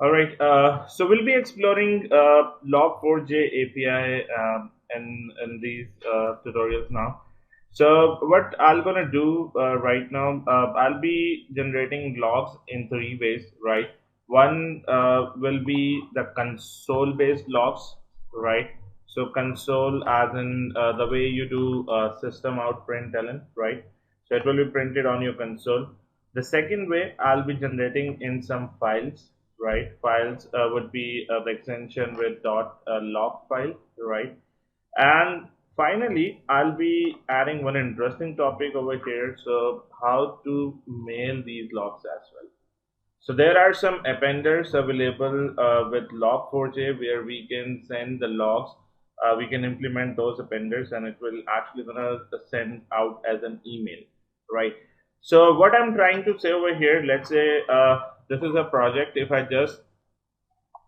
All right. So we'll be exploring Log4J API in these tutorials now. So what I'm gonna do right now, I'll be generating logs in three ways, right? One will be the console-based logs, right? So console, as in the way you do system out println, right? So it will be printed on your console. The second way, I'll be generating in some files, right? Files would be the extension with .log file, right? And finally, I'll be adding one interesting topic over here. So how to mail these logs as well. So there are some appenders available with Log4j where we can send the logs. We can implement those appenders and it will actually gonna send out as an email, right? So what I'm trying to say over here, let's say this is a project. If I just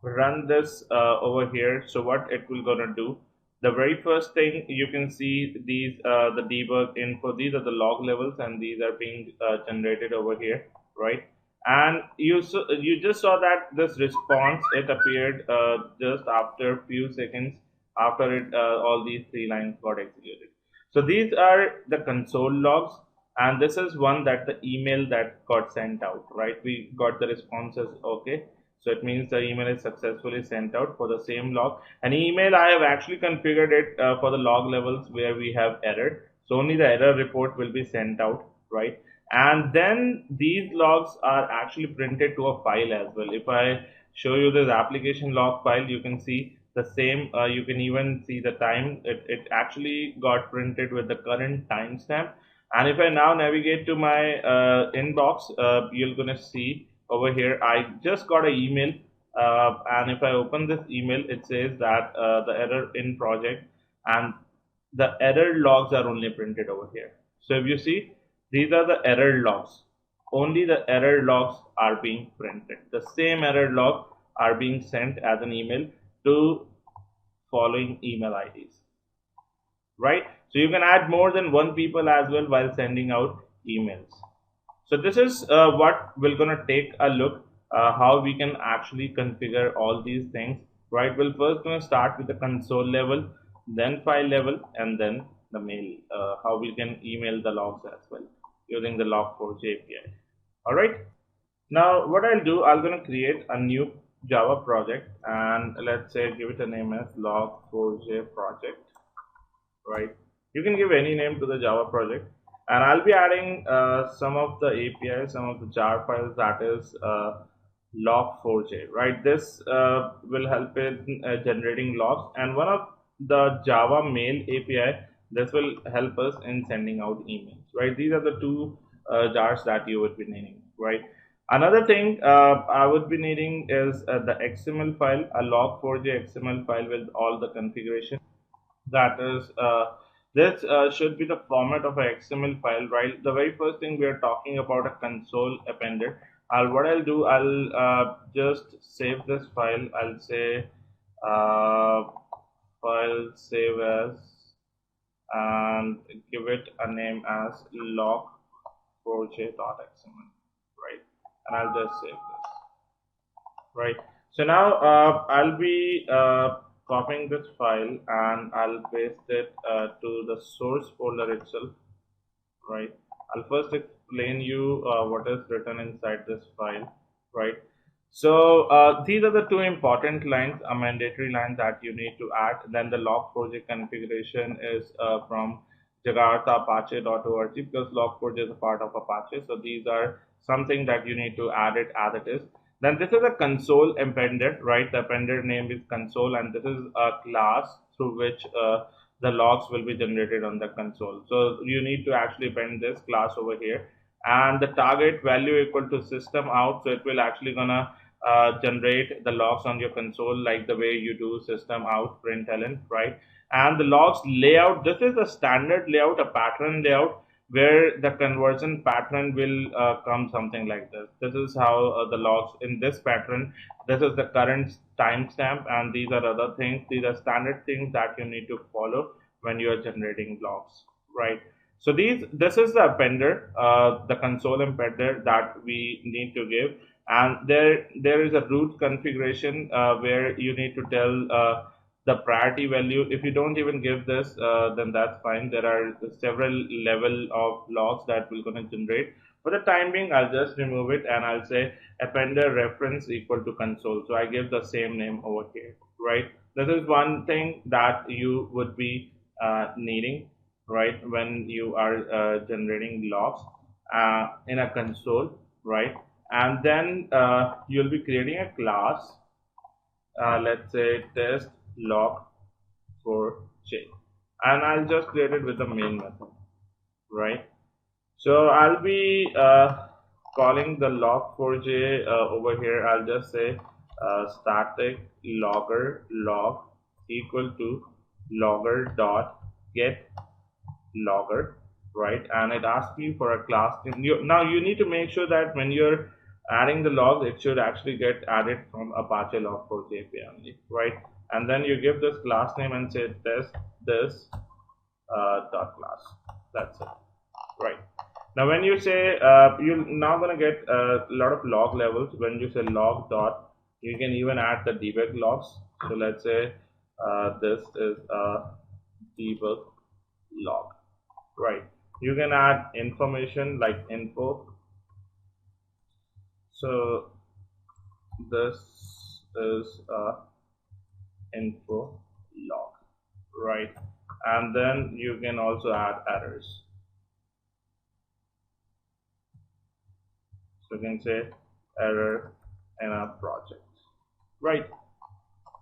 run this over here, so what it will gonna do, the very first thing you can see these the debug info, these are the log levels and these are being generated over here, right? And you just saw that this response, it appeared just after few seconds after it all these three lines got executed. So these are the console logs, and this is one that the email that got sent out, right? We got the responses, okay, so it means the email is successfully sent out for the same log. An email, I have actually configured it for the log levels where we have error. So only the error report will be sent out, right? And then these logs are actually printed to a file as well. If I show you this application log file, you can see the same. You can even see the time. It actually got printed with the current timestamp. And if I now navigate to my inbox, you're gonna see over here I just got an email, and if I open this email, it says that the error in project, and the error logs are only printed over here. So if you see, these are the error logs. Only the error logs are being printed. The same error log are being sent as an email to following email IDs, right? So you can add more than one people as well while sending out emails. So this is what we're gonna take a look how we can actually configure all these things, right? We'll first gonna start with the console level, then file level, and then the mail. How we can email the logs as well using the Log4j API. All right. Now what I'll do, I'm gonna create a new Java project and let's say give it a name as Log4j project, right? You can give any name to the Java project, and I'll be adding some of the APIs, some of the jar files, that is log4j, right? This will help in generating logs, and one of the Java mail API, this will help us in sending out emails, right? These are the two jars that you would be needing, right? Another thing I would be needing is the XML file, a log4j XML file with all the configuration. That is this should be the format of a XML file, right? The very first thing we are talking about a console appended. What I'll do, I'll just save this file. I'll say uh, file save as and give it a name as log4j.xml, right? And I'll just save this, right? So now I'll be copying this file and I'll paste it to the source folder itself, right? I'll first explain you what is written inside this file, right? So these are the two important lines, a mandatory line that you need to add. Then the log4j configuration is from Jakarta Apache.org, because log4j is a part of Apache. So these are something that you need to add it as it is. Then this is a console appended, right? The appended name is console, and this is a class through which the logs will be generated on the console. So you need to actually append this class over here, and the target value equal to system out. So it will actually gonna generate the logs on your console like the way you do system out println, right? And the logs layout, this is a standard layout, a pattern layout, where the conversion pattern will come something like this. This is how the logs in this pattern, this is the current timestamp, and these are other things. These are standard things that you need to follow when you are generating logs, right? So this is the appender, the console appender that we need to give. and there is a root configuration where you need to tell the priority value. If you don't even give this, then that's fine. There are several level of logs that will going to generate. For the time being, I'll just remove it and I'll say appender reference equal to console. So I give the same name over here, right? This is one thing that you would be needing, right, when you are generating logs in a console, right? And then you'll be creating a class, let's say test log4j, and I'll just create it with the main method, right? So I'll be calling the log4j over here. I'll just say static logger log equal to logger dot get logger, right? And it asks you for a class name. Now you need to make sure that when you're adding the logs, it should actually get added from Apache Log4j API only, right? And then you give this class name and say test this dot class. That's it, right? Now when you say you're now gonna get a lot of log levels. When you say log dot, you can even add the debug logs. So let's say this is a debug log, right? You can add information like info. So this is a info log, right? And then you can also add errors. So you can say error in a project, right?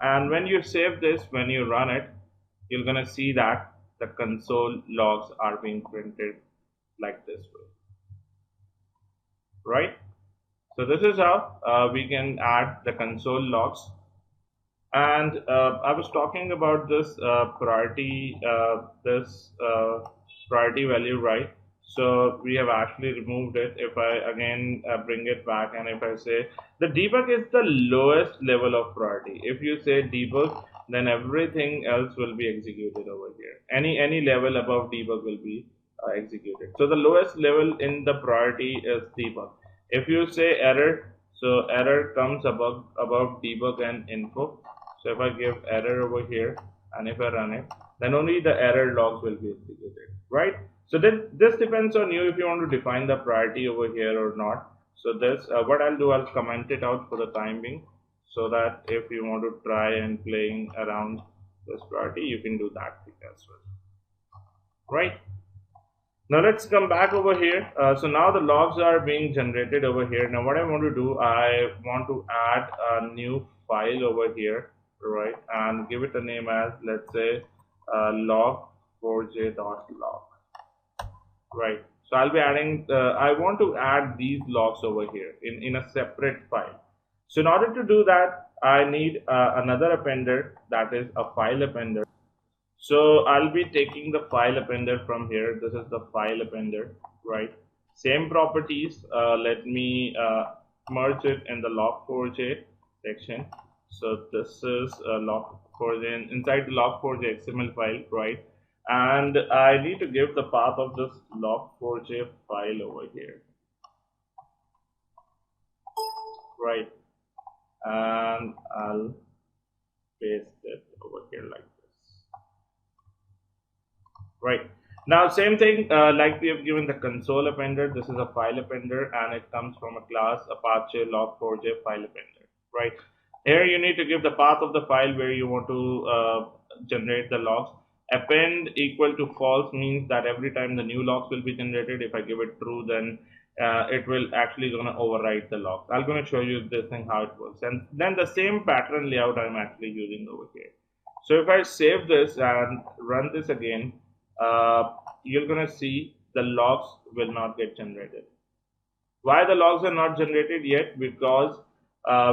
And when you save this, when you run it, you're gonna see that the console logs are being printed like this way, right? So this is how we can add the console logs. And I was talking about this priority value, right? So we have actually removed it. If I again bring it back, and if I say the debug is the lowest level of priority. If you say debug, then everything else will be executed over here. Any level above debug will be executed. So the lowest level in the priority is debug. If you say error, so error comes above debug and info. So if I give error over here and if I run it, then only the error logs will be executed, right? So then this depends on you if you want to define the priority over here or not. So this, what I'll do, I'll comment it out for the time being, so that if you want to try and playing around this priority, you can do that as well, right? Now let's come back over here. So now the logs are being generated over here. Now what I want to do, I want to add a new file over here, right? And give it a name as, let's say, log4j.log, right? So I'll be adding, I want to add these logs over here in a separate file. So in order to do that, I need another appender, that is a file appender. So I'll be taking the file appender from here. This is the file appender, right? Same properties. Let me merge it in the log4j section. So this is log4j, inside the log4j XML file, right? And I need to give the path of this log4j file over here, right? And I'll paste it over here like this, right? Now same thing, like we have given the console appender. This is a file appender and it comes from a class Apache log4j file appender, right? Here you need to give the path of the file where you want to generate the logs. Append equal to false means that every time the new logs will be generated, if I give it true, then it will actually gonna overwrite the logs. I'm gonna show you this thing how it works, and then the same pattern layout I'm actually using over here. So if I save this and run this again, you're gonna see the logs will not get generated. Why the logs are not generated yet? Because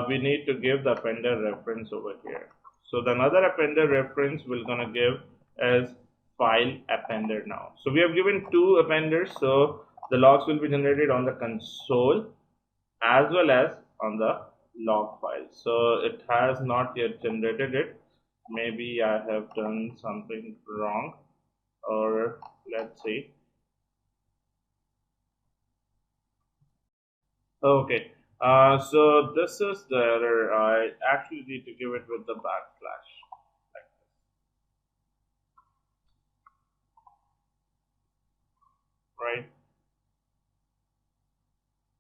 we need to give the appender reference over here. So the another appender reference we're gonna give is file appender now. So we have given two appenders, so the logs will be generated on the console as well as on the log file. So it has not yet generated it. Maybe I have done something wrong, or let's see. Okay, So this is the error. I actually need to give it with the backslash, like this, right?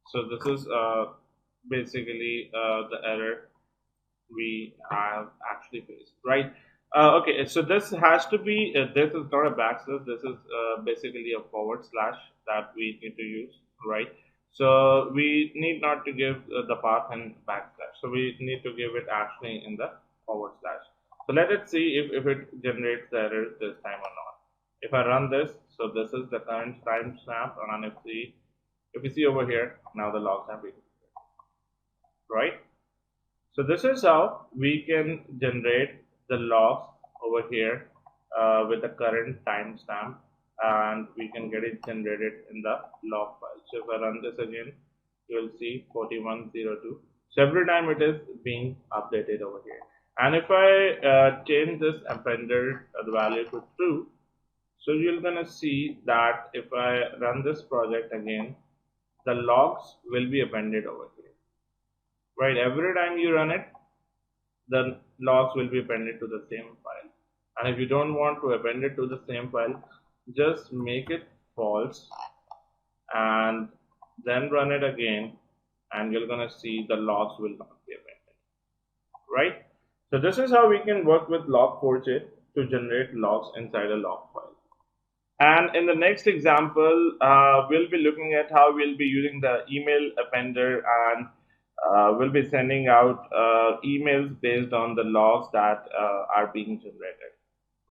So this is basically the error we have actually faced, right? Okay, so this has to be, this is not a backslash, this is basically a forward slash that we need to use, right? So we need not to give the path in backslash. So we need to give it actually in the forward slash. So let us see if it generates the error this time or not. If I run this, so this is the current timestamp, and if you see over here, now the logs have been, right? So this is how we can generate the logs over here with the current timestamp, and we can get it generated in the log file. So if I run this again, you will see 4102. So every time it is being updated over here. And if I change this appender the value to true, so you're gonna see that if I run this project again, the logs will be appended over here. Right, every time you run it, the logs will be appended to the same file. And if you don't want to append it to the same file, just make it false and then run it again, and you're gonna see the logs will not be appended. Right? So this is how we can work with Log4j to generate logs inside a log file. And in the next example, we'll be looking at how we'll be using the email appender, and we'll be sending out emails based on the logs that are being generated.